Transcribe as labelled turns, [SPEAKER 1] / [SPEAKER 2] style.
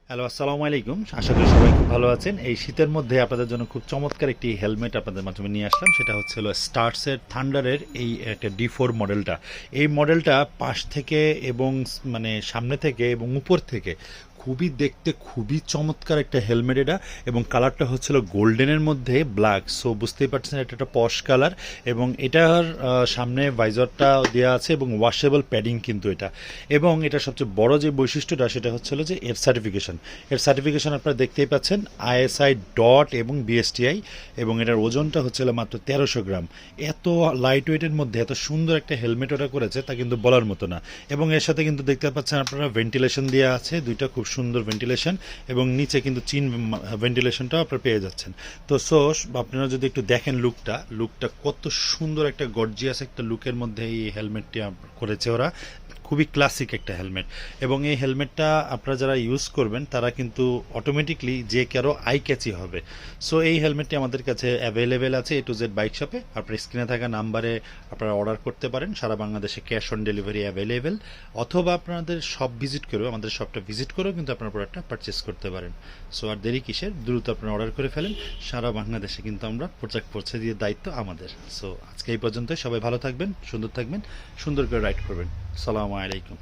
[SPEAKER 1] Hello, আসসালামু আলাইকুম। আশা করি সবাই খুব ভালো আছেন। এই শীতের মধ্যে আপনাদের জন্য খুব চমৎকার একটি হেলমেট আপনাদের মাধ্যমে নিয়ে আসলাম। সেটা হচ্ছে হলো স্টার্সের থান্ডারের এই একটা D4 মডেলটা। এই মডেলটা পাশ থেকে এবং মানে সামনে থেকে এবং উপর থেকে খুবই দেখতে খুবই চমৎকার একটা হেলমেট এটা, এবং কালারটা হচ্ছিল গোল্ডেনের মধ্যে ব্ল্যাক। সো বুঝতেই পারছেন এটা একটা পশ কালার, এবং এটার সামনে ভাইজরটা দেওয়া আছে এবং ওয়াশেবল প্যাডিং কিন্তু এটা। এবং এটা সবচেয়ে বড় যে বৈশিষ্ট্যটা সেটা হচ্ছিল যে এর সার্টিফিকেশন আপনারা দেখতেই পাচ্ছেন, ISI ডট এবং BSTI, এবং এটার ওজনটা হচ্ছিল মাত্র 1300 গ্রাম। এত লাইট ওয়েটের মধ্যে এত সুন্দর একটা হেলমেট ওটা করেছে তা কিন্তু বলার মতো না। এবং এর সাথে কিন্তু দেখতে পাচ্ছেন আপনারা ভেন্টিলেশন দেওয়া আছে, দুইটা খুব সুন্দর ভেন্টিলেশন, এবং নিচে কিন্তু চিন ভেন্টিলেশনটাও আপনারা পেয়ে যাচ্ছেন। তো আপনারা যদি একটু দেখেন লুকটা কত সুন্দর, একটা গর্জিয়াস একটা লুকের মধ্যে এই হেলমেটটি করেছে ওরা। খুবই ক্লাসিক একটা হেলমেট, এবং এই হেলমেটটা আপনারা যারা ইউজ করবেন তারা কিন্তু অটোমেটিকলি যে কারো আই ক্যাচি হবে। সো এই হেলমেটটি আমাদের কাছে অ্যাভেলেবেল আছে A to Z বাইক শপে। আপনার স্ক্রিনে থাকা নাম্বারে আপনারা অর্ডার করতে পারেন। সারা বাংলাদেশে ক্যাশ অন ডেলিভারি অ্যাভেলেবেল, অথবা আপনাদের শপ ভিজিট করেও, আমাদের শপটা ভিজিট করেও কিন্তু আপনার প্রোডাক্টটা পারচেস করতে পারেন। সো আর দেরি কিসের, দ্রুত আপনারা অর্ডার করে ফেলেন। সারা বাংলাদেশে কিন্তু আমরা প্রোডাক্ট পৌঁছে দিয়ে দায়িত্ব আমাদের। সো আজকে এই পর্যন্ত, সবাই ভালো থাকবেন, সুন্দর থাকবেন, সুন্দর করে রাইড করবেন। সালামু আলাইকুম।